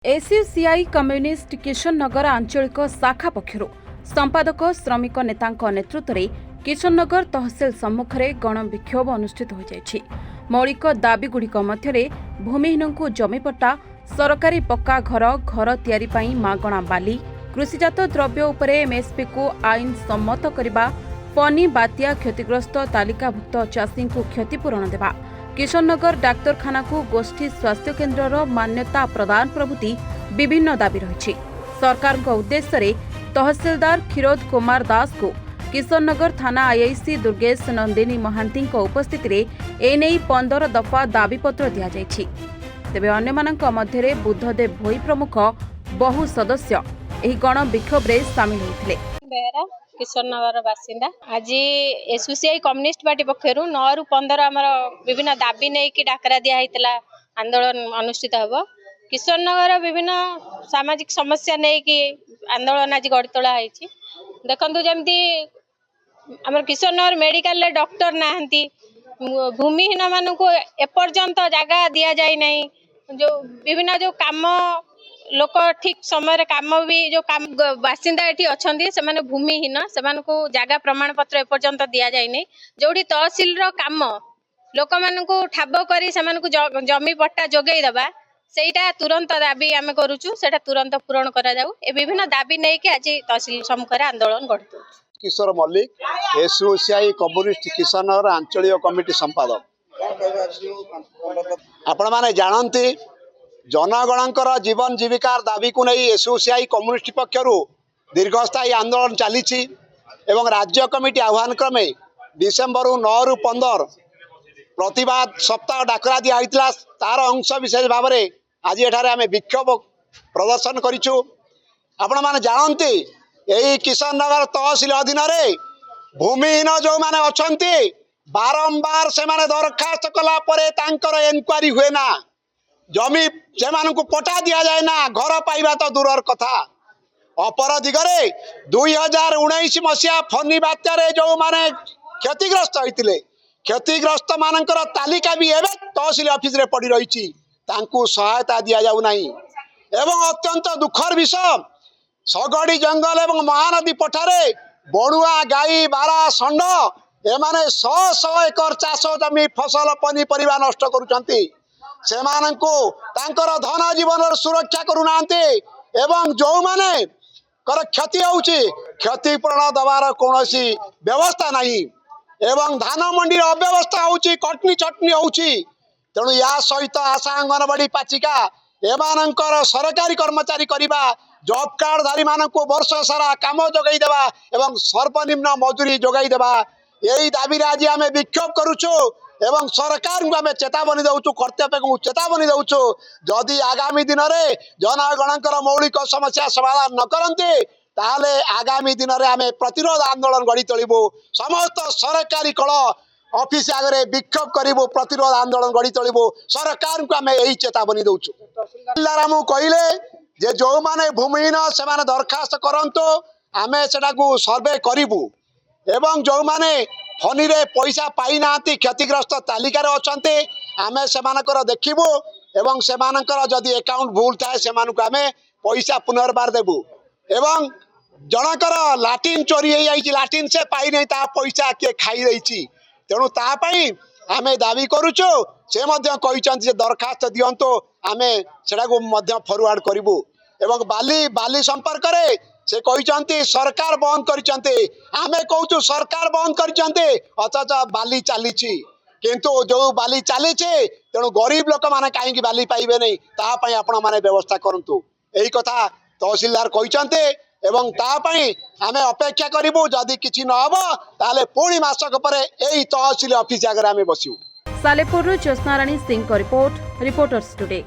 SUCI communist Kishannagar आंचलिक शाखा पक्षर संपादक श्रमिक नेतांक नेतृत्व में किशननगर तहसिल सम्मुखें गणविक्षोभ अनुष्ठित हो जायछि। मौलिक दाबीगुड़िक मध्य भूमिहीन को जमीपट्टा, सरकारी पक्का घर, घर तैयारी पई मागणा बाली, कृषिजात द्रव्य उपरे एमएसपी को आईन सम्मत करने, फनी बात्या क्षतिग्रस्त तालिकाभुक्त चाषी को क्षतिपूरण देवा, किशननगर डाक्तरखाना को गोष्ठी स्वास्थ्य केन्द्रर मान्यता प्रदान प्रभृति विभिन्न दाबी रही। सरकार उद्देश्य रे तहसीलदार क्षीरोद कुमार दास को किशननगर थाना आईआईसी दुर्गेश नंदिनी महांती उपस्थित रे एने 15 दफा दाबीपत्र दि जाइछि। तेबे अन्यमानक मध्यरे बुद्धदेव भोई प्रमुख बहु सदस्य एही गण विक्षोभ रे शामिल होइथिले। किशननगर बासिंदा आज एसयूसीआई कम्युनिस्ट पार्टी पक्षर 9 ରୁ 15 आमर विभिन्न दाबी नहीं कि डाकरा दिया आंदोलन अनुष्ठित हम। किशननगर विभिन्न सामाजिक समस्या नहीं कि आंदोलन आज गढ़ तोला देखु जमती आम किशननगर मेडिकल डॉक्टर नहांती, भूमिहीन मान को एपर्यंत जगह दि जाए नहीं, जो विभिन्न जो काम लोक ठीक समय काम भी जो काम बासिंदा ये अच्छा से भूमिहीन से जगह प्रमाण पत्र एपर्यंत दि जाए नहीं, जोड़ी तहसिल काम लोक मान ठाब कर जमी पट्टा जोगई दबा सेटा तुरंत दाबी आम करुचु, सेटा तुरंत पूरण करा जाऊ। ए विभिन्न दाबी नहीं कि आज तहसिल सम्मुखें आंदोलन गढ़ किशोर मल्लिक, एसयूसीआई कम्युनिस्ट किशननगर आंचलिक कमिटी संपादक। आपण माने जानती जनगणकर जीवन जीविकार दाबी को नहीं एसयूसीआई कम्युनिस्ट पक्षर दीर्घस्थायी आंदोलन चली राज्य कमिटी आह्वान क्रमे डिसेम्बर 9 ରୁ 15 प्रतिवाद सप्ताह डाकरा दिया तार अंश विशेष भाव में आज एठारे आमे विक्षोभ प्रदर्शन करिछु। आपण माने जानती यही किशननगर तहसिल अधीन भूमिहीन जो माने अछंती बारंबार से माने दरखास्त कला परे तांकर एनक्वारी हुए ना, जमी से पटा दि जाए ना, घर पाइबा तो दूर कथा। अपर दिगरे 2019 मसीहा फनी बात्यारे जो माने क्षतिग्रस्त होते क्षतिग्रस्त मानकर तालिका भी एवं तहसिल ऑफिस रे पड़ी रही, तांकू सहायता दि जाऊ नहीं। एवं अत्यंत दुखर विषय सगड़ी जंगल एवं महानदी पठारे बड़ुआ गाई बारा षंड एमाने 100 एकर चाष जमी फसल पनीपरिया नष्ट करुचंती, सेमानंको तांकर धन जीवन सुरक्षा करूनांती एवं जो माने कर क्षति होउची क्षतिपूरण दबार कोनोसी व्यवस्था नहीं एवं धान मंडी अव्यवस्था होउची, कटनी चटनी होउची। तेणु या सहित आशा अंगनवाड़ी पाचिका एमानंकर सरकारी कर्मचारी करिबा, जॉब कार्ड धारी मानको वर्ष सारा काम जोगाई देवा एवं सर्वनिम्न मजूरी जोगाई देवा, यही दाबी आज आम विक्षोभ करुचु एवं सरकार को आम चेतावनी दउचु, कर्तव्य को चेतावनी दउचु। जदि आगामी दिन में जनगणकर मौलिक समस्या समाधान न करते ताले आगामी दिन में आम प्रतिरोध आंदोलन गढ़ी तोलू, समस्त सरकारी कल ऑफिस आगे विक्षोभ करूँ, प्रतिरोध आंदोलन गढ़ी तोलू। सरकार को आम यही चेतावनी दउचु। जिलारामू कहले जे जो माने भूमिहीन से माने दरखास्त करंतु, आमे सेटा को सर्वे करिवु एवं जो माने फनी रे पैसा पाई नांती क्षतिग्रस्त तालिका रे अछंते आमे सेमानकर देखिबु एवं सेमानकर जदि अकाउंट भूल थाए सेमानकु आमे पैसा पुनर्बार देबु। एवं जनकर लाटिन चोरी हो जाइछि, लाटिन से पाई नै ता पैसा के खाई रहिछि, तेणु ता पई आमे दाबी करूछु। से मध्य कहिसंत जे दरखास्त दियंतो, आमे सेटा को मध्य फॉरवर्ड करिवु। एवं बाली संपर्क रे से कहते सरकार बंद करते, आमे कहूँ सरकार बंद करते अथच बाली चली किंतु जो बाली चली तेणु गरीब लोक मैंने कहीं बाली पाइबे नहीं, तापाई आपण मैंने व्यवस्था करंतु। यही कथा तहसीलदार कहते एवं तापाई आमे अपेक्षा करिवु, जदि किछि न हबो ताले पुणी मासक परे एही तहसील ऑफिस आगे आमे बसिवु। Salepur Jyotsnarani Singh report, reporters today.